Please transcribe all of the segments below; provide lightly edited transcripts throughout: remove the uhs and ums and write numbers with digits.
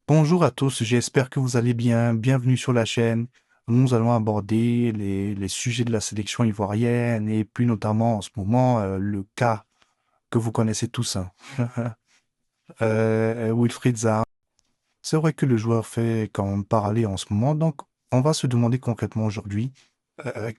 Bonjour à tous, j'espère que vous allez bien. Bienvenue sur la chaîne. Nous allons aborder les sujets de la sélection ivoirienne et plus notamment en ce moment le cas que vous connaissez tous, hein. Wilfried Zaha. C'est vrai que le joueur fait quand même parler en ce moment, donc on va se demander concrètement aujourd'hui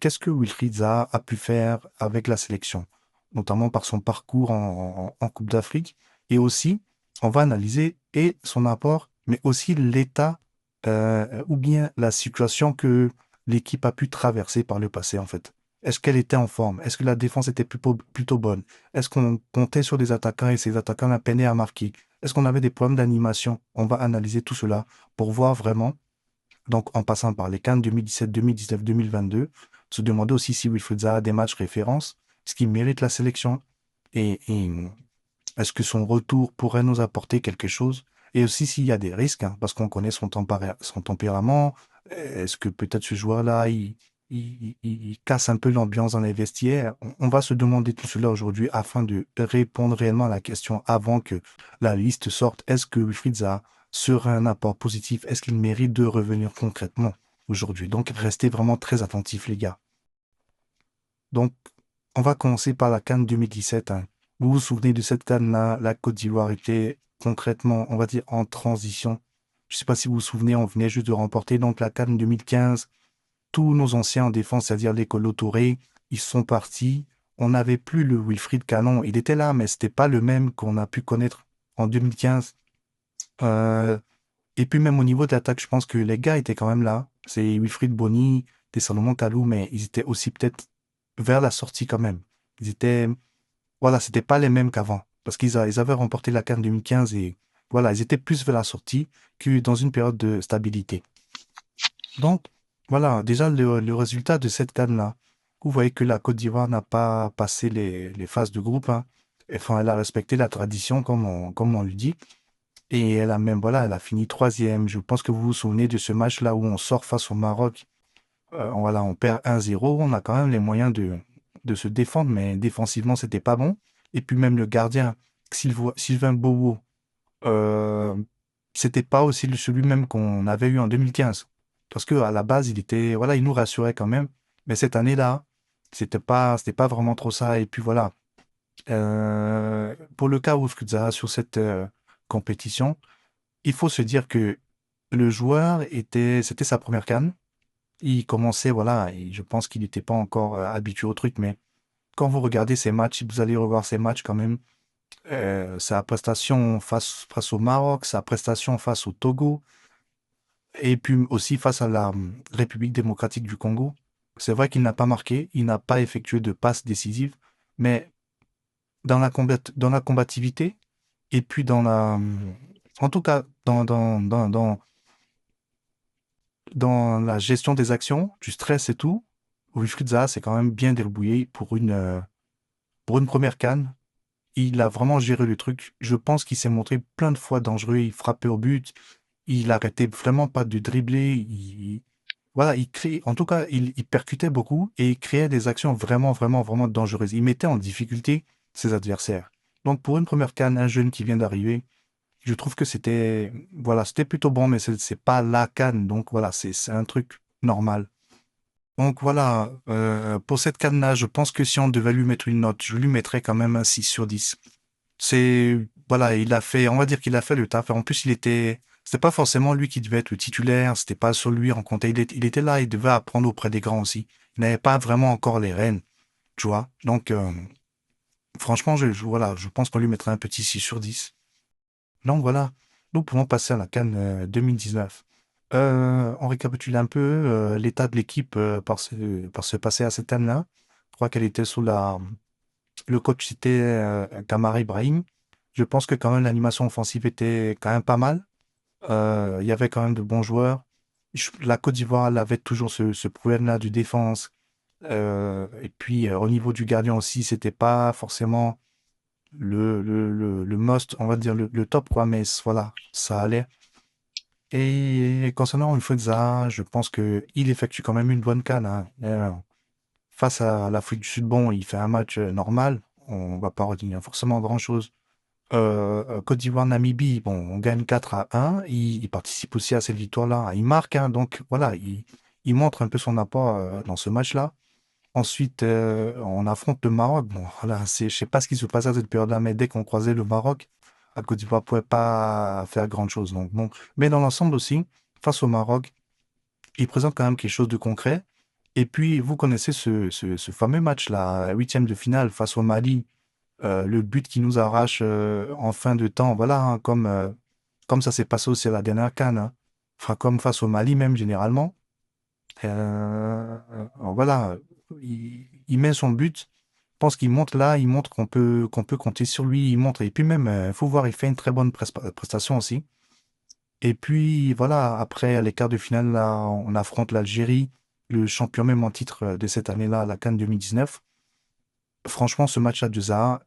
qu'est-ce que Wilfried Zaha a pu faire avec la sélection, notamment par son parcours en Coupe d'Afrique et aussi on va analyser et son apport, mais aussi l'état ou bien la situation que l'équipe a pu traverser par le passé en fait. Est-ce qu'elle était en forme? Est-ce que la défense était plutôt bonne? Est-ce qu'on comptait sur des attaquants et ces attaquants peinaient à marquer? Est-ce qu'on avait des problèmes d'animation? On va analyser tout cela pour voir vraiment, donc en passant par les CAN 2017, 2019, 2022, se demander aussi si Wilfried Zaha a des matchs références, ce qui mérite la sélection et est-ce que son retour pourrait nous apporter quelque chose? Et aussi s'il y a des risques, hein, parce qu'on connaît son tempérament. Est-ce que peut-être ce joueur-là, il casse un peu l'ambiance dans les vestiaires? On va se demander tout cela aujourd'hui afin de répondre réellement à la question avant que la liste sorte. Est-ce que Wilfried Zaha serait un apport positif? Est-ce qu'il mérite de revenir concrètement aujourd'hui? Donc restez vraiment très attentifs, les gars. Donc, on va commencer par la CAN 2017, hein. Vous vous souvenez de cette CAN-là? La Côte d'Ivoire était concrètement, on va dire, en transition. Je ne sais pas si vous vous souvenez, on venait juste de remporter donc la CAN 2015. Tous nos anciens en défense, c'est-à-dire les Kolo Touré, ils sont partis. On n'avait plus le Wilfried Canon. Il était là, mais c'était pas le même qu'on a pu connaître en 2015. Euh, et puis même au niveau de l'attaque, je pense que les gars étaient quand même là. C'est Wilfried Bony, des Salomon Kalou, mais ils étaient aussi peut-être vers la sortie quand même. Ils étaient, voilà, c'était pas les mêmes qu'avant. Parce ils avaient remporté la CAN 2015 et voilà, ils étaient plus vers la sortie que dans une période de stabilité. Donc, voilà, déjà le résultat de cette CAN-là, vous voyez que la Côte d'Ivoire n'a pas passé les phases de groupe, hein. Enfin, elle a respecté la tradition, comme on lui dit. Et elle a même, voilà, elle a fini troisième. Je pense que vous vous souvenez de ce match-là où on sort face au Maroc. Voilà, on perd 1-0. On a quand même les moyens de se défendre, mais défensivement, c'était pas bon. Et puis même le gardien, Sylvain Bowo, euh, c'était pas aussi celui même qu'on avait eu en 2015. Parce que à la base, il était, voilà, il nous rassurait quand même. Mais cette année-là, c'était pas vraiment trop ça. Et puis voilà. Pour le cas où Fukuzawa sur cette compétition, il faut se dire que le joueur c'était sa première CAN. Il commençait, voilà, et je pense qu'il n'était pas encore habitué au truc, mais quand vous regardez ses matchs, si vous allez revoir ses matchs quand même, sa prestation face au Maroc, sa prestation face au Togo, et puis aussi face à la République démocratique du Congo, c'est vrai qu'il n'a pas marqué, il n'a pas effectué de passes décisives, mais dans la combativité, et puis en tout cas, dans la gestion des actions, du stress et tout, Wilfried Zaha s'est quand même bien débrouillé pour une première CAN. Il a vraiment géré le truc. Je pense qu'il s'est montré plein de fois dangereux. Il frappait au but. Il arrêtait vraiment pas de dribbler. Voilà, il crée, en tout cas, il percutait beaucoup et il créait des actions vraiment, vraiment, vraiment dangereuses. Il mettait en difficulté ses adversaires. Donc, pour une première CAN, un jeune qui vient d'arriver, je trouve que voilà, c'était plutôt bon, mais c'est pas la CAN. Donc, voilà, c'est un truc normal. Donc voilà, pour cette canne-là, je pense que si on devait lui mettre une note, je lui mettrais quand même un 6/10. Voilà, il a fait, on va dire qu'il a fait le taf. En plus, c'était pas forcément lui qui devait être le titulaire, c'était pas sur lui en comptait. Il était là, il devait apprendre auprès des grands aussi. Il n'avait pas vraiment encore les rênes, tu vois. Donc, franchement, voilà, je pense qu'on lui mettrait un petit 6/10. Donc voilà, nous pouvons passer à la CAN 2019. On récapitule un peu l'état de l'équipe par ce passé à cette année-là. Je crois qu'elle était sous le coach c'était Kamara Ibrahim. Je pense que quand même l'animation offensive était quand même pas mal. Il y avait quand même de bons joueurs. La Côte d'Ivoire elle avait toujours ce problème-là du défense. Et puis au niveau du gardien aussi, c'était pas forcément le must, on va dire le top, quoi, mais voilà, ça allait. Et concernant Unfudza, je pense que il effectue quand même une bonne CAN, hein. Face à l'Afrique du Sud, bon, il fait un match normal. On va pas retenir forcément grand-chose. Côte d'Ivoire-Namibie, bon, on gagne 4-1. Il participe aussi à cette victoire-là. Il marque, hein, donc voilà, il montre un peu son apport dans ce match-là. Ensuite, on affronte le Maroc. Bon, voilà, je sais pas ce qui se passait à cette période-là, mais dès qu'on croisait le Maroc, la Côte d'Ivoire pouvait pas faire grand-chose. Donc, bon. Mais dans l'ensemble aussi, face au Maroc, il présente quand même quelque chose de concret. Et puis, vous connaissez ce fameux match-là, huitième de finale face au Mali, le but qui nous arrache en fin de temps, voilà, hein, comme ça s'est passé aussi à la dernière CAN, hein. Enfin, comme face au Mali même, généralement. Voilà, il met son but. Je pense qu'il montre là, il montre qu'on peut compter sur lui. Il montre, et puis même, faut voir, il fait une très bonne prestation aussi. Et puis voilà, après à les quarts de finale, là, on affronte l'Algérie, le champion même en titre de cette année-là, la CAN 2019. Franchement, ce match-là de Zaha,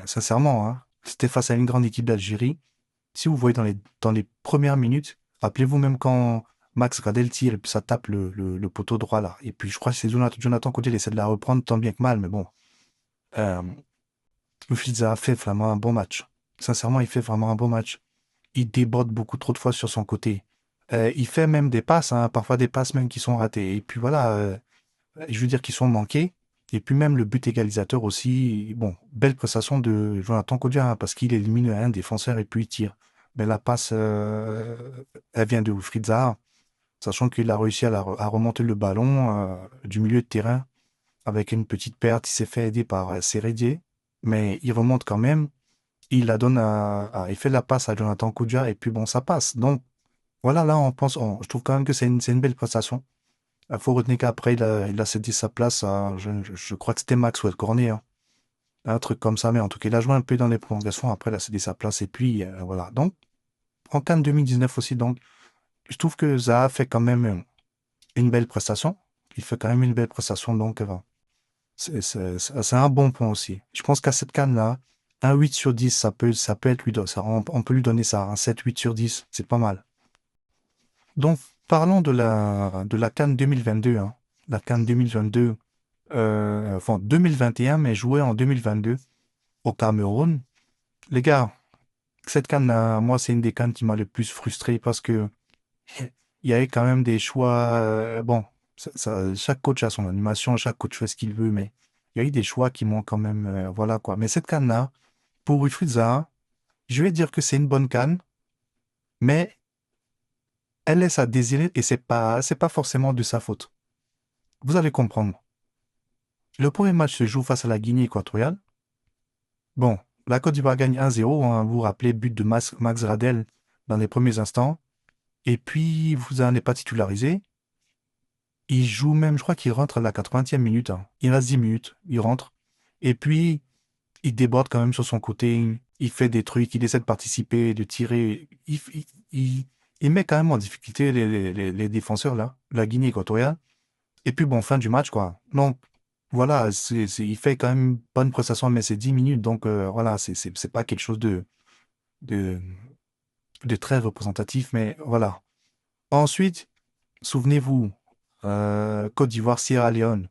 sincèrement, hein, c'était face à une grande équipe d'Algérie. Si vous voyez dans les premières minutes, rappelez-vous même quand Max Gradel tire et puis ça tape le poteau droit là. Et puis je crois que c'est Jonathan Côté qui essaie de la reprendre tant bien que mal, mais bon. Euh, Wilfried Zaha fait vraiment un bon match. Sincèrement, il fait vraiment un bon match. Il déborde beaucoup trop de fois sur son côté. Il fait même des passes, hein, parfois des passes même qui sont ratées. Et puis voilà, je veux dire qu'ils sont manqués. Et puis même le but égalisateur aussi, bon, belle prestation de Jonathan Kodja, hein, parce qu'il élimine un défenseur et puis il tire. Mais la passe, elle vient de Wilfried Zaha, sachant qu'il a réussi à remonter le ballon du milieu de terrain avec une petite perte. Il s'est fait aider par Seredier, mais il remonte quand même. Il la donne il fait la passe à Jonathan Kodja et puis bon, ça passe. Donc voilà, là, je trouve quand même que c'est une belle prestation. Il faut retenir qu'après, il a cédé sa place à, je crois que c'était Maxwell Cornet, hein. Un truc comme ça, mais en tout cas, il a joué un peu dans les prolongations. Après, il a cédé sa place. Et puis, voilà. Donc, en CAN 2019 aussi, donc, je trouve que Zaha fait quand même une belle prestation. Il fait quand même une belle prestation. Donc, c'est un bon point aussi. Je pense qu'à cette CAN-là, un 8 sur 10, ça peut être lui, on peut lui donner ça. Un 7, 8 sur 10, c'est pas mal. Donc, parlons de la CAN 2022, hein. La CAN 2022, enfin 2021, mais joué en 2022 au Cameroun. Les gars, cette CAN, moi, c'est une des CAN qui m'a le plus frustré parce que il y avait quand même des choix. Bon, chaque coach a son animation, chaque coach fait ce qu'il veut, mais il y a eu des choix qui m'ont quand même. Voilà quoi. Mais cette CAN-là, pour Wilfried Zaha, je vais dire que c'est une bonne CAN, mais elle laisse à désirer et c'est pas forcément de sa faute. Vous allez comprendre. Le premier match se joue face à la Guinée équatoriale. Bon, la Côte d'Ivoire gagne 1-0, hein, vous vous rappelez, but de Max Radel dans les premiers instants. Et puis, vous n'en êtes pas titularisé. Il joue même, je crois qu'il rentre à la 80e minute, hein. Il reste 10 minutes, il rentre. Et puis, il déborde quand même sur son côté. Il fait des trucs, il essaie de participer, de tirer. Il met quand même en difficulté les défenseurs, là, la Guinée équatoriale. Et puis, bon, fin du match, quoi. Donc, voilà, il fait quand même une bonne prestation, mais c'est 10 minutes, donc voilà, c'est pas quelque chose de, de très représentatif, mais voilà. Ensuite, souvenez-vous, Côte d'Ivoire, Sierra Leone.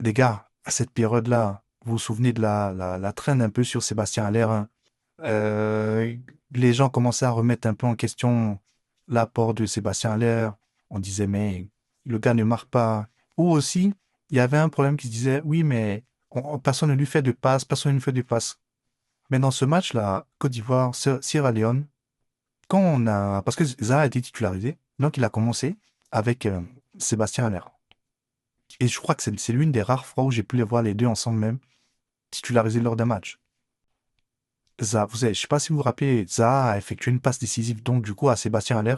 Les gars, à cette période-là, vous vous souvenez de la traîne un peu sur Sébastien Haller, hein. Euh, les gens commençaient à remettre un peu en question l'apport de Sébastien Haller. On disait, mais le gars ne marque pas. Ou aussi, il y avait un problème qui se disait, oui, mais personne ne lui fait de passe, personne ne lui fait de passe. Mais dans ce match-là, Côte d'Ivoire, Sierra Leone, parce que Zaha a été titularisé, donc il a commencé avec Sébastien Haller. Et je crois que c'est l'une des rares fois où j'ai pu les voir les deux ensemble même, titularisés lors d'un match. Zaha, je sais pas si vous vous rappelez, Zaha a effectué une passe décisive donc du coup à Sébastien Haller.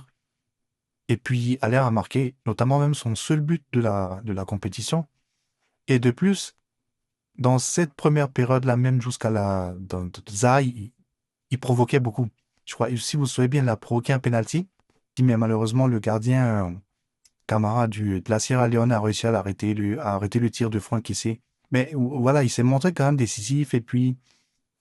Et puis Haller a marqué notamment même son seul but de la compétition. Et de plus, dans cette première période-là même jusqu'à Zaha, il provoquait beaucoup. Je crois, si vous vous souvenez bien, il a provoqué un penalty, qui mais malheureusement le gardien Camara de la Sierra Leone a réussi à l'arrêter, à arrêter le tir de Franck Kessé. Mais voilà, il s'est montré quand même décisif. Et puis,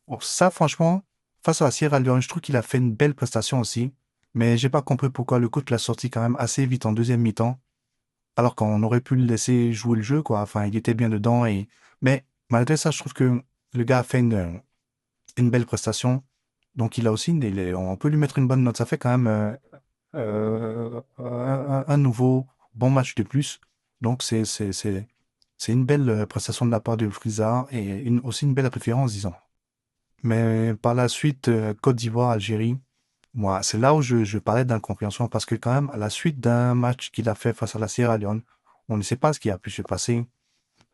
bon, ça, franchement, face à la Sierra Leone, je trouve qu'il a fait une belle prestation aussi. Mais j'ai pas compris pourquoi le coach l'a sorti quand même assez vite en deuxième mi-temps, alors qu'on aurait pu le laisser jouer le jeu, quoi. Enfin, il était bien dedans. Mais malgré ça, je trouve que le gars a fait une belle prestation. Donc il a aussi, on peut lui mettre une bonne note. Ça fait quand même un nouveau bon match de plus. Donc c'est une belle prestation de la part de Friza et aussi une belle préférence, disons. Mais par la suite, Côte d'Ivoire, Algérie, moi, c'est là où je parlais d'incompréhension parce que quand même, à la suite d'un match qu'il a fait face à la Sierra Leone, on ne sait pas ce qui a pu se passer.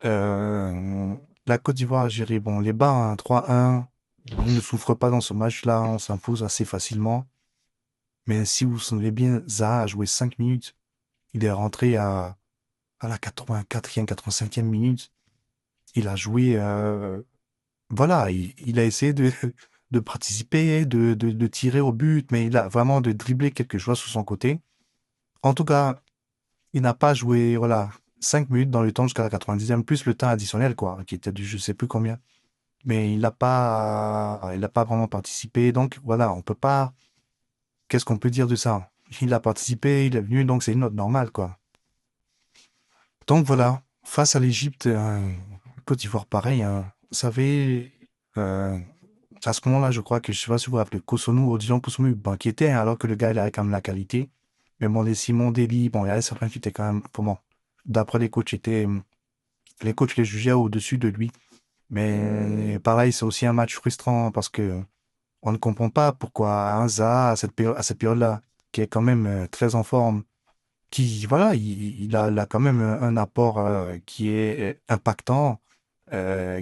Euh, la Côte d'Ivoire, Algérie, bon, les bas, hein, 3-1, on ne souffre pas dans ce match-là, on s'impose assez facilement. Mais si vous vous souvenez bien, Zaha a joué 5 minutes. Il est rentré à la 84e, 85e minute. Il a joué, voilà, il a essayé de participer, de tirer au but, mais il a vraiment de dribbler quelque chose sur son côté. En tout cas, il n'a pas joué, voilà, 5 minutes dans le temps jusqu'à la 90e, plus le temps additionnel, quoi, qui était du je sais plus combien. Mais il n'a pas vraiment participé. Donc, voilà, on peut pas, qu'est-ce qu'on peut dire de ça? Il a participé, il est venu, donc c'est une note normale, quoi. Donc, voilà, face à l'Égypte, Côte d'Ivoire, pareil, hein. Vous savez, euh, à ce moment-là, je crois que je sais pas si vous vous rappelez, Cotonou, Odion Cotonou banquiétait, hein, alors que le gars, il avait quand même la qualité. Mais bon, les Simon Deli, bon, il y avait certains qui étaient quand même, comment, d'après les coachs les jugeaient au-dessus de lui. Mais pareil, c'est aussi un match frustrant parce que on ne comprend pas pourquoi un Zaha, à cette période-là, qui est quand même très en forme, qui, voilà, il a quand même un apport qui est impactant,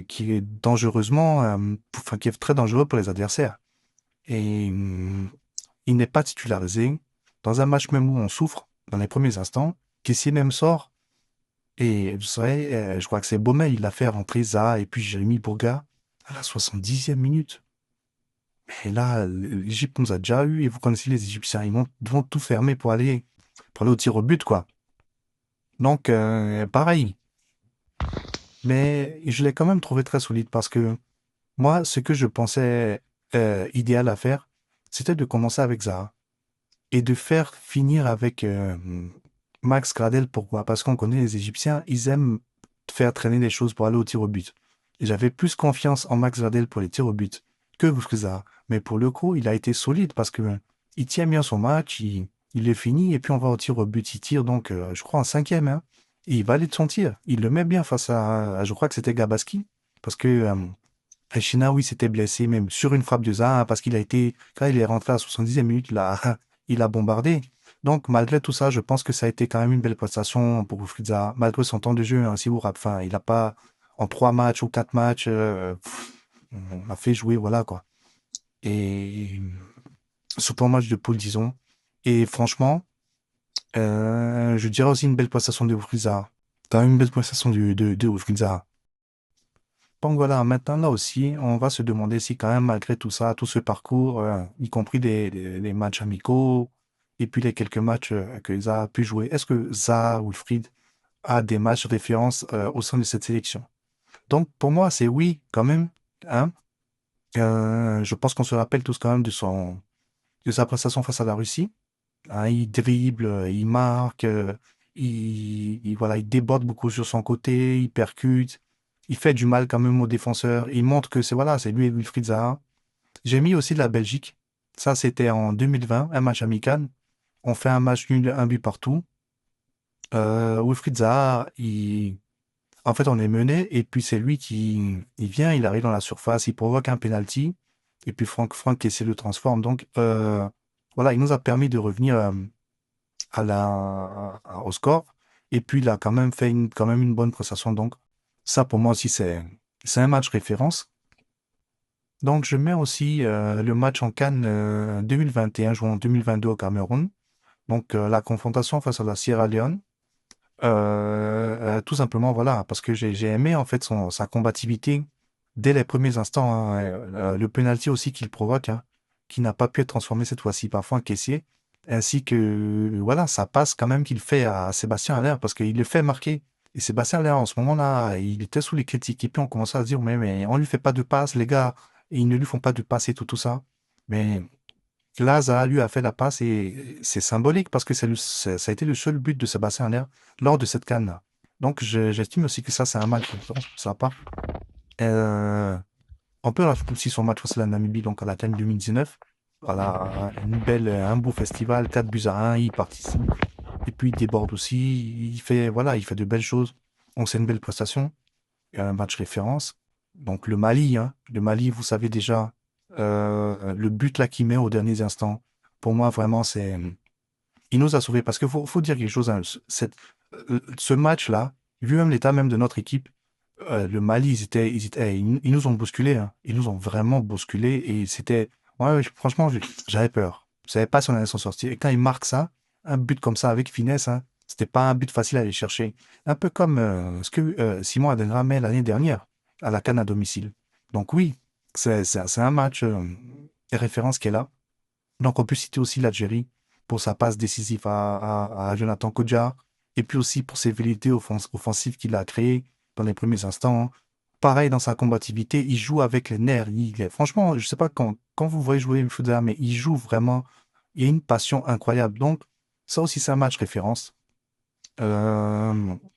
qui est dangereusement, enfin, qui est très dangereux pour les adversaires. Et il n'est pas titularisé dans un match même où on souffre dans les premiers instants, Kessie même sort. Et vous savez, je crois que c'est Baumel, il a fait rentrer Zaha et puis Jérémy Bourga à la 70e minute. Et là, l'Égypte nous a déjà eu, et vous connaissez les Égyptiens, vont tout fermer pour aller au tir au but, quoi. Donc, pareil. Mais je l'ai quand même trouvé très solide parce que moi, ce que je pensais idéal à faire, c'était de commencer avec Zaha et de faire finir avec Max Gradel. Pourquoi? Parce qu'on connaît les Égyptiens, ils aiment faire traîner les choses pour aller au tir au but. Et j'avais plus confiance en Max Gradel pour les tirs au but que Zaha. Mais pour le coup, il a été solide parce que il tient bien son match, il est fini et puis on va au tir au but. Il tire donc, je crois, en cinquième, hein. Et il valide son tir. Il le met bien face je crois que c'était Gabaski. Parce que China, oui, s'était blessé, même sur une frappe de Zaha, hein, parce qu'il a été, quand il est rentré à la 70e minute, il a bombardé. Donc, malgré tout ça, je pense que ça a été quand même une belle prestation pour Wilfried Zaha, malgré son temps de jeu, hein, si vous rappelez, enfin, il n'a pas, en 3 matchs ou 4 matchs, on a fait jouer, voilà, quoi. Et, super match de poule, disons. Et franchement, je dirais aussi une belle prestation de Wilfried Zaha. Quand même une belle prestation de Wilfried Zaha. Donc voilà, maintenant là aussi, on va se demander si quand même, malgré tout ça, tout ce parcours, y compris des matchs amicaux, et puis les quelques matchs que Zaha a pu jouer, est-ce que Zaha, Wilfried, a des matchs références au sein de cette sélection? Donc pour moi, c'est oui, quand même. Hein. Je pense qu'on se rappelle tous quand même de sa prestation face à la Russie. Hein, il dribble, il marque, voilà, il déborde beaucoup sur son côté, il percute, il fait du mal quand même aux défenseurs. Il montre que c'est voilà, c'est lui et Wilfried Zaha. J'ai mis aussi la Belgique. Ça, c'était en 2020, un match amical. On fait un match nul, un but partout. Wilfried Zaha, en fait, on est mené et puis c'est lui il vient, il arrive dans la surface, il provoque un penalty et puis Franck Kessié le transforme. Donc voilà, il nous a permis de revenir au score. Et puis, il a quand même fait quand même une bonne prestation. Donc, ça, pour moi aussi, c'est un match référence. Donc, je mets aussi le match en Cannes 2021, joué en 2022 au Cameroun. Donc, la confrontation face à la Sierra Leone. Tout simplement, voilà, parce que j'ai aimé, en fait, sa combativité dès les premiers instants, hein. Le penalty aussi qu'il provoque, hein, qui n'a pas pu être transformé cette fois-ci par Franck Kessié, ainsi que, voilà, ça passe quand même qu'il fait à Sébastien Haller, parce qu'il le fait marquer. Et Sébastien Haller, en ce moment-là, il était sous les critiques, et puis on commençait à se dire, mais on lui fait pas de passe, les gars, et ils ne lui font pas de passe et tout ça. Mais là, Zaha lui a fait la passe et c'est symbolique parce que ça a été le seul but de Sébastien Haller lors de cette CAN-là. Donc, j'estime aussi que ça, c'est un match de référence pour sa part. Euh, On peut rajouter aussi son match face à la Namibie, donc à la CAN 2019. Voilà, un beau festival, 4 buts à 1, il participe. Et puis il déborde aussi, voilà, il fait de belles choses. Donc c'est une belle prestation. Il y a un match référence. Donc le Mali, hein, le Mali, vous savez déjà, le but là qu'il met aux derniers instants, pour moi vraiment il nous a sauvés parce qu'il faut dire quelque chose, hein, ce match-là, vu même l'état même de notre équipe, le Mali, ils nous ont bousculés, hein. Ils nous ont vraiment bousculés et ouais, franchement, j'avais peur. Je savais pas si on allait s'en sortir. Et quand ils marquent ça, un but comme ça avec finesse, hein, c'était pas un but facile à aller chercher. Un peu comme ce que Simon Adenra met l'année dernière à la CAN à domicile. Donc oui, c'est un match référence qui est là. Donc, on peut citer aussi l'Algérie pour sa passe décisive à Jonathan Kodja, et puis aussi pour ses velléités offensives qu'il a créées dans les premiers instants. Pareil, dans sa combativité, il joue avec les nerfs. Franchement, je sais pas quand vous voyez jouer Mfouda, mais il joue vraiment. Il y a une passion incroyable. Donc, ça aussi, c'est un match référence.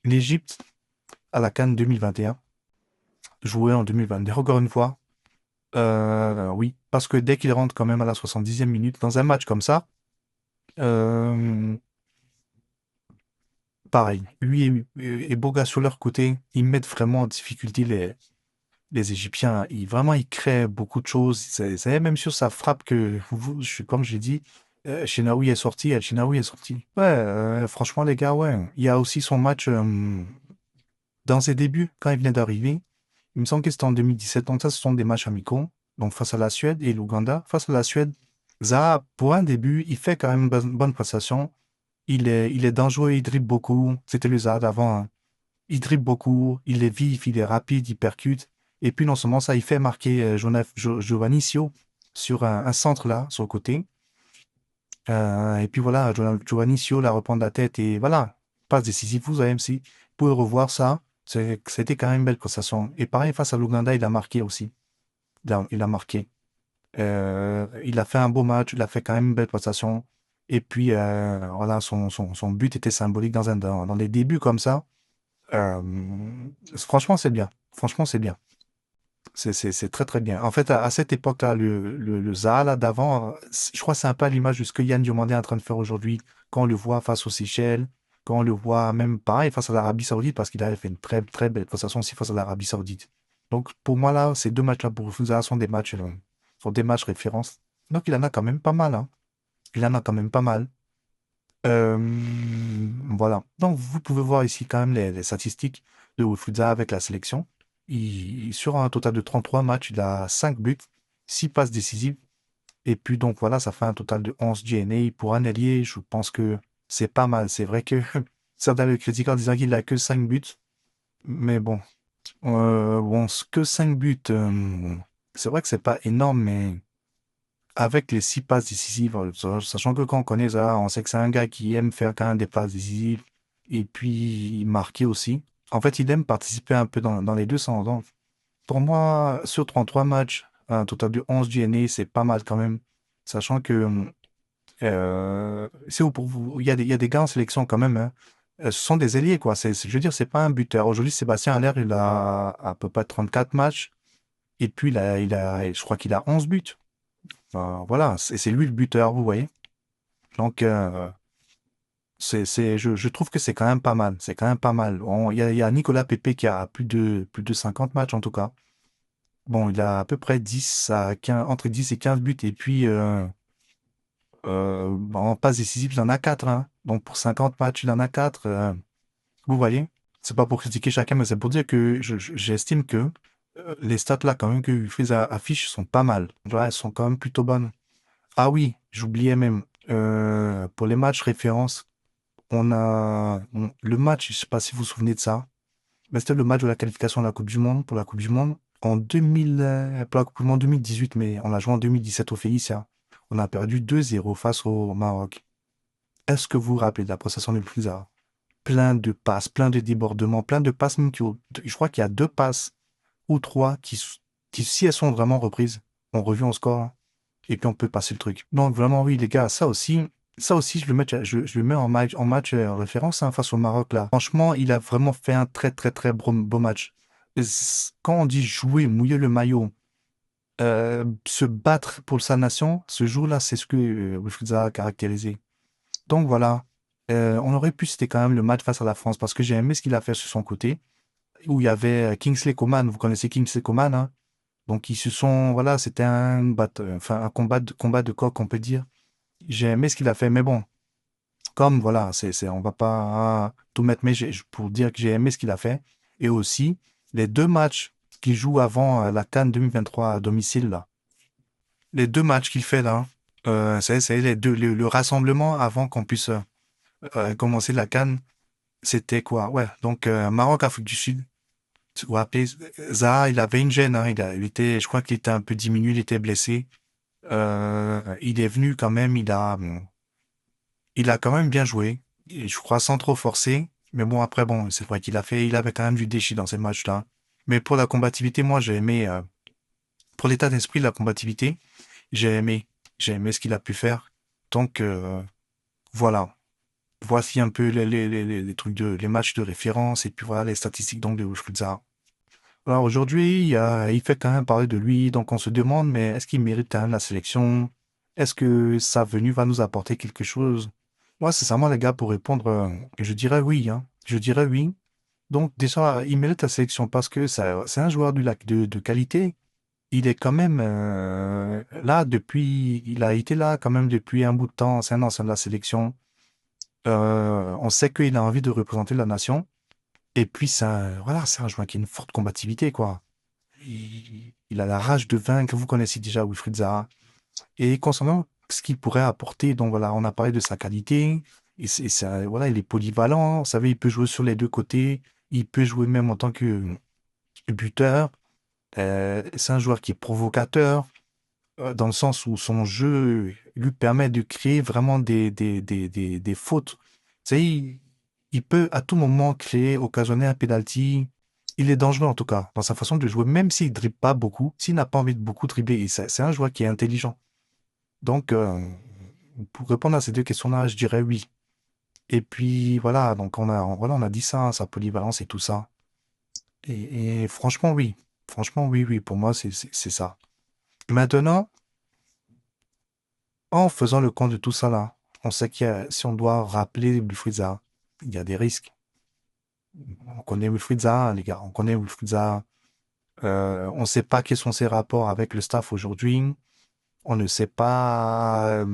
L'Égypte à la CAN 2021, joué en 2022. Encore une fois, oui, parce que dès qu'il rentre quand même à la 70e minute, dans un match comme ça, Euh, pareil, lui et Boga sur leur côté, ils mettent vraiment en difficulté les Égyptiens. Vraiment, ils créent beaucoup de choses. C'est même sur sa frappe que, comme j'ai dit, Chenaoui est sorti, El Chenaoui est sorti. Ouais, franchement, les gars, ouais. Il y a aussi son match dans ses débuts, quand il venait d'arriver. Il me semble que c'était en 2017. Donc ça, ce sont des matchs amicaux. Donc face à la Suède et l'Ouganda. Face à la Suède, Zaha, pour un début, il fait quand même une bonne prestation. Il est dangereux, il dribble beaucoup. C'était le Zaha d'avant, hein. Il dribble beaucoup, il est vif, il est rapide, il percute. Et puis non seulement ça, il fait marquer Giovannicio sur un centre là, sur le côté. Et puis voilà, Giovannicio la reprend de la tête et voilà, passe décisif. Vous avez MC. Vous pouvez revoir ça. C'était quand même une belle prestation. Et pareil, face à l'Ouganda, il a marqué aussi. Il a marqué. Il a fait un beau match, il a fait quand même une belle prestation. Et puis, voilà, son but était symbolique dans les débuts comme ça. Euh, franchement, c'est bien. Franchement, c'est bien. C'est très, très bien. En fait, à cette époque-là, le Zaha là, d'avant, je crois que c'est un peu à l'image de ce que Yann Diomandé est en train de faire aujourd'hui, quand on le voit face aux Seychelles, quand on le voit même pareil face à l'Arabie Saoudite, parce qu'il avait fait une très, très belle prestation aussi face à l'Arabie Saoudite. Donc, pour moi, là, ces deux matchs-là pour Zaha sont des matchs références. Donc, il en a quand même pas mal, hein. Il en a quand même pas mal. Euh, voilà. Donc, vous pouvez voir ici quand même les statistiques de Wifuza avec la sélection. Sur un total de 33 matchs, il a 5 buts, 6 passes décisives. Et puis, donc, voilà, ça fait un total de 11 GNA. Pour un ailier, je pense que c'est pas mal. C'est vrai que certains le critiquent en disant qu'il a que 5 buts. Mais bon, que 5 buts, c'est vrai que c'est pas énorme, mais avec les 6 passes décisives, sachant que quand on connaît ça, on sait que c'est un gars qui aime faire quand même des passes décisives et puis marquer aussi. En fait, il aime participer un peu dans les deux sens. Donc, pour moi, sur 33 matchs, un total de 11 DNA, c'est pas mal quand même. Sachant que c'est où pour vous, il y a des gars en sélection quand même, hein. Ce sont des ailiers, quoi. Je veux dire, c'est pas un buteur. Aujourd'hui, Sébastien Haller, il a à peu près 34 matchs. Et puis, je crois qu'il a 11 buts. Voilà, c'est lui le buteur, vous voyez. Donc, je trouve que c'est quand même pas mal. C'est quand même pas mal. Il y a Nicolas Pepe qui a plus de 50 matchs en tout cas. Bon, il a à peu près 10 à 15, entre 10 et 15 buts. Et puis, en passe décisive, il en a 4, hein. Donc, pour 50 matchs, il en a 4. Vous voyez. C'est pas pour critiquer chacun, mais c'est pour dire que j'estime que les stats là, quand même, que Freeze affiche sont pas mal. Voilà, elles sont quand même plutôt bonnes. Ah oui, j'oubliais même. Pour les matchs références, le match, je sais pas si vous vous souvenez de ça, mais c'était le match de la qualification de la Coupe du Monde, pour la Coupe du Monde, en 2000, pour la Coupe du Monde 2018, mais on l'a joué en 2017 au Félicia. On a perdu 2-0 face au Maroc. Est-ce que vous vous rappelez de la prestation de Pulsar? Plein de passes, plein de débordements, plein de passes, même je crois qu'il y a 2 passes ou 3 qui, si elles sont vraiment reprises, on revient au score, hein, et puis on peut passer le truc. Donc vraiment, oui, les gars, ça aussi, je le mets en match référence, hein, face au Maroc, là. Franchement, il a vraiment fait un très, très, très beau match. Quand on dit jouer, mouiller le maillot, se battre pour sa nation, ce jour-là, c'est ce que Wilfried Zaha a caractérisé. Donc voilà, on aurait pu citer quand même le match face à la France parce que j'ai aimé ce qu'il a fait sur son côté, où il y avait Kingsley Coman, vous connaissez Kingsley Coman, hein? Donc ils se sont, voilà, c'était enfin un combat de coq, on peut dire. J'ai aimé ce qu'il a fait, mais bon, comme voilà, on va pas tout mettre, mais pour dire que j'ai aimé ce qu'il a fait, et aussi les deux matchs qu'il joue avant la CAN 2023 à domicile là, les deux matchs qu'il fait là, c'est les deux, le rassemblement avant qu'on puisse commencer la CAN, c'était quoi? Ouais, donc Maroc, Afrique du Sud. Tu vous rappelez, Zaha, il avait une gêne, hein, il était, je crois qu'il était un peu diminué, il était blessé. Il est venu quand même, il a quand même bien joué, et je crois sans trop forcer. Mais bon, après, bon, c'est vrai il avait quand même du déchet dans ces matchs-là. Mais pour la combativité, moi, j'ai aimé, pour l'état d'esprit, la combativité, j'ai aimé, j'ai aimé ce qu'il a pu faire. Donc, voilà. Voici un peu les trucs les matchs de référence et puis voilà les statistiques donc de Wilfried Zaha. Alors aujourd'hui, il fait quand même parler de lui, donc on se demande, mais est-ce qu'il mérite quand même la sélection? Est-ce que sa venue va nous apporter quelque chose? Moi, sincèrement, les gars, pour répondre, je dirais oui, hein. Je dirais oui. Donc déjà, il mérite la sélection parce que c'est un joueur de qualité. Il est quand même là depuis, il a été là quand même depuis un bout de temps. C'est un ancien de la sélection. On sait qu'il a envie de représenter la nation. Et puis, voilà, c'est un joueur qui a une forte combativité, quoi. Il a la rage de vaincre. Vous connaissez déjà Wilfried Zaha. Et concernant ce qu'il pourrait apporter, donc voilà, on a parlé de sa qualité. Et voilà, il est polyvalent. Vous savez, il peut jouer sur les deux côtés. Il peut jouer même en tant que buteur. C'est un joueur qui est provocateur, dans le sens où son jeu lui permet de créer vraiment des fautes. Vous savez, il peut à tout moment créer, occasionner un penalty. Il est dangereux en tout cas dans sa façon de jouer, même s'il dribble pas beaucoup, s'il n'a pas envie de beaucoup dribbler. Et c'est un joueur qui est intelligent. Donc, pour répondre à ces deux questions-là, je dirais oui. Et puis voilà, donc voilà, on a dit ça, hein, sa polyvalence et tout ça. Et franchement, oui. Franchement, oui, oui, pour moi, c'est ça. Maintenant, en faisant le compte de tout ça là, on sait si on doit rappeler Wilfried Zaha, il y a des risques. On connaît Wilfried Zaha, les gars, on connaît Wilfried Zaha. On ne sait pas quels sont ses rapports avec le staff aujourd'hui. On ne sait pas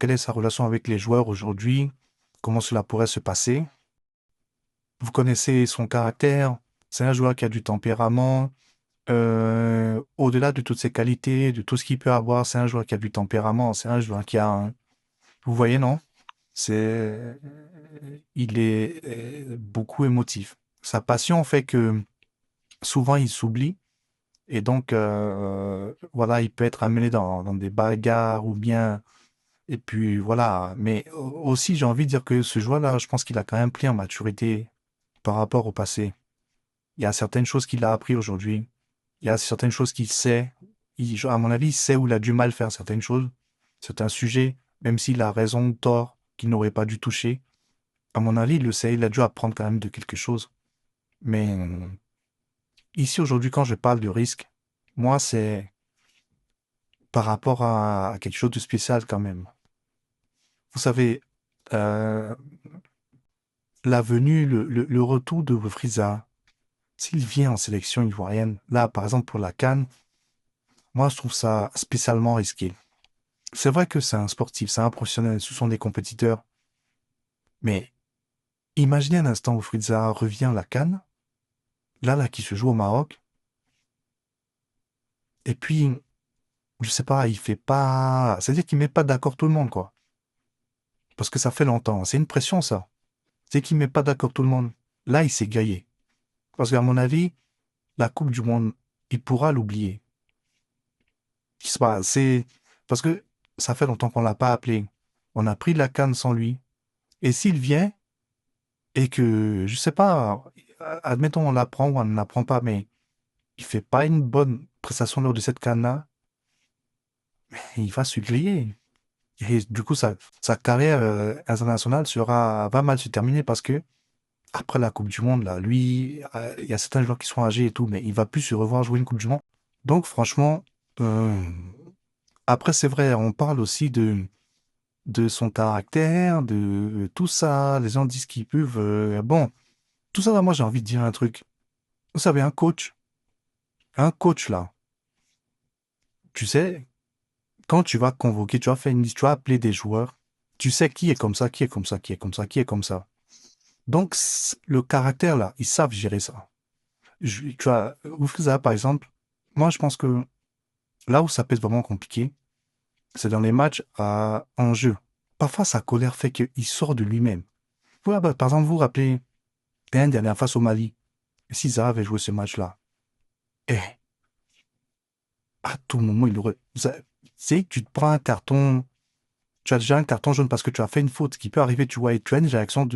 quelle est sa relation avec les joueurs aujourd'hui, comment cela pourrait se passer. Vous connaissez son caractère. C'est un joueur qui a du tempérament. Au-delà de toutes ses qualités, de tout ce qu'il peut avoir, c'est un joueur qui a du tempérament. C'est un joueur qui a vous voyez, non? C'est, il est beaucoup émotif. Sa passion fait que souvent il s'oublie et donc voilà, il peut être amené dans des bagarres ou bien et puis voilà. Mais aussi j'ai envie de dire que ce joueur-là, je pense qu'il a quand même pris en maturité par rapport au passé. Il y a certaines choses qu'il a appris aujourd'hui. Il y a certaines choses qu'il sait. À mon avis, il sait où il a du mal à faire certaines choses. C'est un sujet, même s'il a raison ou tort, qu'il n'aurait pas dû toucher. À mon avis, il le sait, il a dû apprendre quand même de quelque chose. Mais ici, aujourd'hui, quand je parle de risque, moi, c'est par rapport à quelque chose de spécial quand même. Vous savez, euh, la venue, le retour de Frieza, s'il vient en sélection ivoirienne, là, par exemple, pour la CAN, moi, je trouve ça spécialement risqué. C'est vrai que c'est un sportif, c'est un professionnel, ce sont des compétiteurs. Mais imaginez un instant où Frieza revient à la CAN, là, qui se joue au Maroc, et puis je sais pas, il fait pas, c'est-à-dire qu'il met pas d'accord tout le monde, quoi. Parce que ça fait longtemps. C'est une pression, ça. C'est qu'il met pas d'accord tout le monde. Là, il s'est gaillé. Parce qu'à mon avis, la Coupe du Monde, il pourra l'oublier. Je sais pas, c'est, parce que ça fait longtemps qu'on l'a pas appelé. On a pris la canne sans lui. Et s'il vient, et que, je sais pas, admettons, on l'apprend ou on ne l'apprend pas, mais il fait pas une bonne prestation lors de cette canne-là, il va se griller. Et du coup, sa carrière internationale va mal se terminer parce que après la Coupe du Monde, là, lui, il y a certains joueurs qui sont âgés et tout, mais il va plus se revoir jouer une Coupe du Monde. Donc franchement, euh, après c'est vrai, on parle aussi de son caractère, de tout ça. Les gens disent qu'ils peuvent. Bon, tout ça, là, moi j'ai envie de dire un truc. Vous savez, un coach là, tu sais, quand tu vas convoquer, tu vas faire une liste, tu vas appeler des joueurs, tu sais qui est comme ça, qui est comme ça, qui est comme ça, qui est comme ça. Donc le caractère là, ils savent gérer ça. Tu vois, Oufriza, par exemple, moi je pense que là où ça peut être vraiment compliqué, c'est dans les matchs à enjeu. Parfois, sa colère fait qu'il sort de lui-même. Voilà, bah, par exemple, vous vous rappelez, l'année dernière face au Mali, si Zaha avait joué ce match-là, eh, à tout moment, il aurait. C'est que tu te prends un carton, tu as déjà un carton jaune parce que tu as fait une faute, ce qui peut arriver, tu vois, et tu as une réaction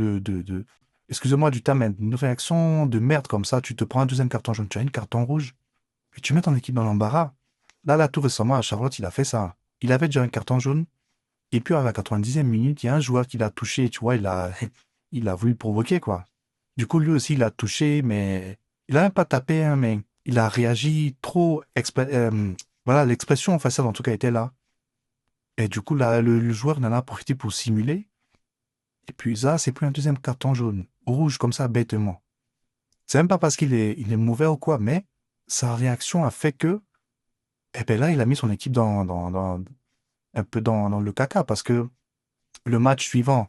excusez-moi du terme, mais une réaction de merde comme ça, tu te prends un deuxième carton jaune, tu as une carton rouge, et tu mets ton équipe dans l'embarras. Là, tout récemment, à Charlotte, il a fait ça. Il avait déjà un carton jaune, et puis à la 90e minute, il y a un joueur qui l'a touché, tu vois, il a voulu le provoquer, quoi. Du coup, lui aussi, il a touché, mais il a même pas tapé, hein, mais il a réagi trop. Voilà, l'expression faciale, en tout cas, était là. Et du coup, là, le joueur en a profité pour simuler. Et puis ça, c'est plus un deuxième carton jaune, rouge comme ça, bêtement. C'est même pas parce il est mauvais ou quoi, mais sa réaction a fait que, eh ben là, il a mis son équipe un peu dans le caca parce que le match suivant,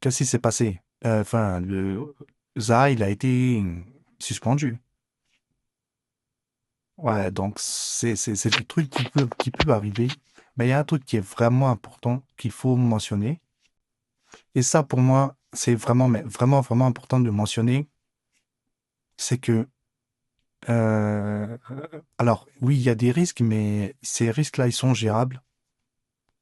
qu'est-ce qui s'est passé? Enfin, Zaha, il a été suspendu. Ouais, donc c'est des trucs qui peuvent arriver. Mais il y a un truc qui est vraiment important qu'il faut mentionner. Et ça, pour moi, c'est vraiment, mais vraiment, vraiment important de mentionner. C'est que, alors, oui, il y a des risques, mais ces risques-là, ils sont gérables.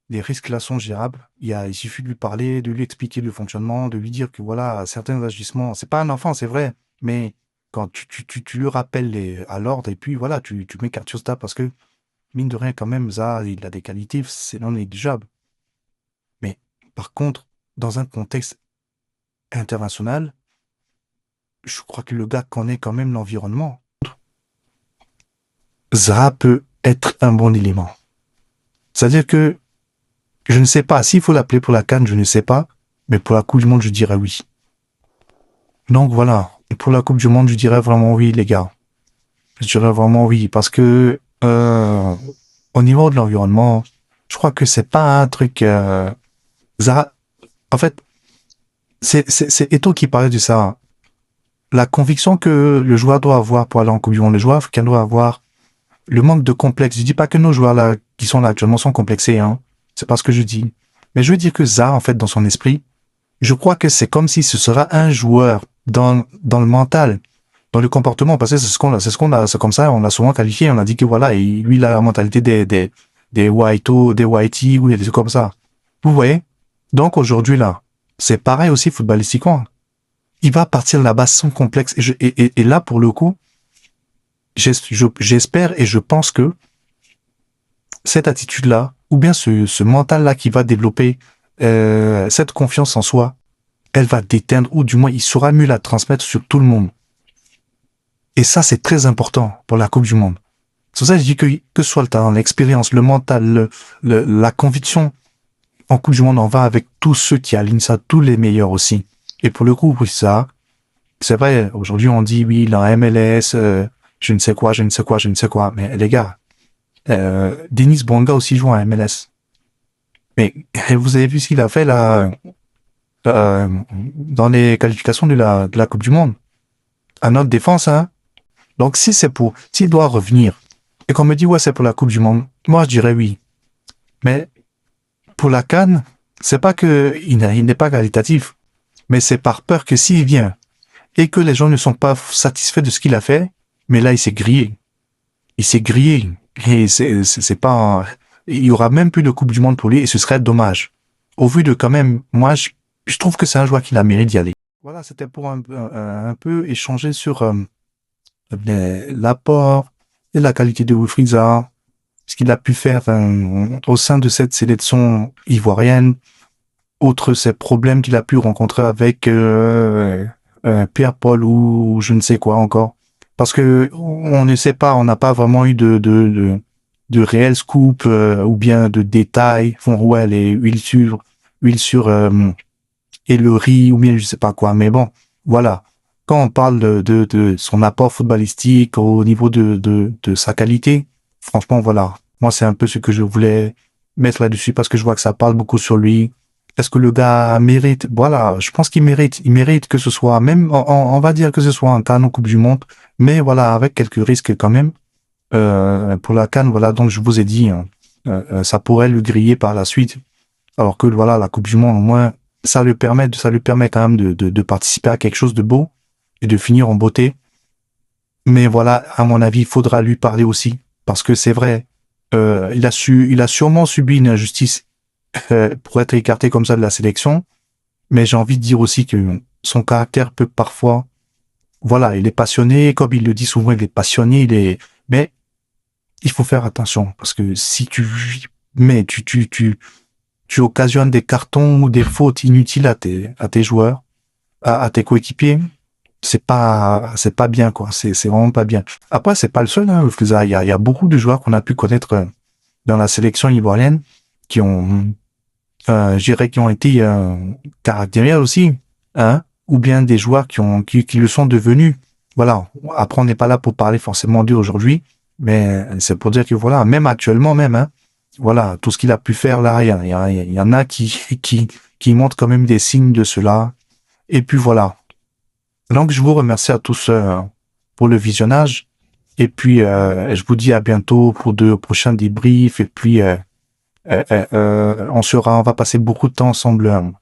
Les risques-là sont gérables. Il suffit de lui parler, de lui expliquer le fonctionnement, de lui dire que voilà, certains agissements, c'est pas un enfant, c'est vrai, mais quand tu lui rappelles à l'ordre, et puis voilà, tu mets carte sur table parce que mine de rien, quand même, ça, il a des qualités, c'est non négligeable. Mais par contre, dans un contexte international, je crois que le gars connaît quand même l'environnement. Zaha peut être un bon élément. C'est-à-dire que je ne sais pas s'il faut l'appeler pour la CAN, je ne sais pas, mais pour la Coupe du Monde, je dirais oui. Donc voilà, et pour la Coupe du Monde, je dirais vraiment oui, les gars. Je dirais vraiment oui, parce que au niveau de l'environnement, je crois que c'est pas un truc. Zaha, en fait, c'est Eto'o qui parlait de ça. La conviction que le joueur doit avoir pour aller en Coupe du Monde, le joueur africain doit avoir le manque de complexe. Je dis pas que nos joueurs là, qui sont là actuellement sont complexés, hein. C'est pas ce que je dis. Mais je veux dire que Zaha, en fait, dans son esprit, je crois que c'est comme si ce sera un joueur dans le mental, dans le comportement, parce que c'est comme ça, on l'a souvent qualifié, on a dit que voilà, et lui, il a la mentalité des Whiteo, des Whitey, ou des trucs comme ça. Vous voyez? Donc aujourd'hui, là, c'est pareil aussi footballistiquement. Il va partir là-bas sans complexe. Et là, pour le coup, j'espère et je pense que cette attitude-là, ou bien ce mental-là qui va développer cette confiance en soi, elle va déteindre, ou du moins il saura mieux la transmettre sur tout le monde. Et ça, c'est très important pour la Coupe du Monde. C'est pour ça que je dis que ce soit le talent, l'expérience, le mental, la conviction, en Coupe du Monde, on va avec tous ceux qui alignent ça, tous les meilleurs aussi. Et pour le coup, oui, ça, c'est vrai, aujourd'hui on dit oui, la MLS, je ne sais quoi, je ne sais quoi, je ne sais quoi. Mais les gars, Denis Bonga aussi joue en MLS. Mais vous avez vu ce qu'il a fait là dans les qualifications de la Coupe du Monde. À notre défense, hein. Donc si c'est s'il doit revenir et qu'on me dit ouais c'est pour la Coupe du Monde, moi je dirais oui. Mais pour la CAN, c'est pas que il n'est pas qualitatif, mais c'est par peur que s'il vient et que les gens ne sont pas satisfaits de ce qu'il a fait, mais là il s'est grillé. Il s'est grillé. Et c'est pas, il y aura même plus de Coupe du Monde pour lui et ce serait dommage. Au vu de quand même, moi, je trouve que c'est un joueur qui a mérite d'y aller. Voilà, c'était pour un peu échanger sur l'apport et la qualité de Wilfried Zaha, ce qu'il a pu faire au sein de cette sélection ivoirienne, outre ces problèmes qu'il a pu rencontrer avec Pierre-Paul ou je ne sais quoi encore. Parce que on ne sait pas, on n'a pas vraiment eu de réel scoop ou bien de détails. Font ouais les huile sur et le riz ou bien je sais pas quoi. Mais bon, voilà. Quand on parle de son apport footballistique au niveau de sa qualité, franchement voilà. Moi c'est un peu ce que je voulais mettre là-dessus parce que je vois que ça parle beaucoup sur lui. Est-ce que le gars mérite? Voilà, je pense qu'il mérite. Il mérite que ce soit, même, on va dire que ce soit un CAN en Coupe du Monde, mais voilà, avec quelques risques quand même. Pour la CAN, voilà, donc je vous ai dit, hein, ça pourrait le griller par la suite. Alors que voilà, la Coupe du Monde, au moins, ça lui permet quand même de participer à quelque chose de beau et de finir en beauté. Mais voilà, à mon avis, il faudra lui parler aussi, parce que c'est vrai, il a sûrement subi une injustice pour être écarté comme ça de la sélection. Mais j'ai envie de dire aussi que son caractère peut parfois, voilà, il est passionné, comme il le dit souvent, il est passionné, mais il faut faire attention parce que si mais tu occasionnes des cartons ou des fautes inutiles à tes joueurs, à tes coéquipiers, c'est pas bien, quoi. C'est vraiment pas bien. Après, c'est pas le seul, hein, il y a beaucoup de joueurs qu'on a pu connaître dans la sélection ivoirienne qui ont, je dirais, qui ont été caractériels aussi, hein, ou bien des joueurs qui le sont devenus. Voilà. Après, on n'est pas là pour parler forcément d'eux aujourd'hui, mais c'est pour dire que voilà, même actuellement même, hein, voilà, tout ce qu'il a pu faire là, il y en a qui montrent quand même des signes de cela. Et puis voilà. Donc, je vous remercie à tous pour le visionnage. Et puis, je vous dis à bientôt pour de prochains débriefs. Et puis, on va passer beaucoup de temps ensemble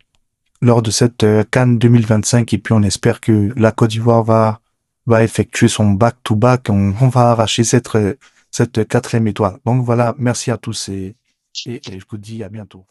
lors de cette CAN 2025 et puis on espère que la Côte d'Ivoire va effectuer son back-to-back. On va arracher cette quatrième étoile. Donc voilà, merci à tous et je vous dis à bientôt.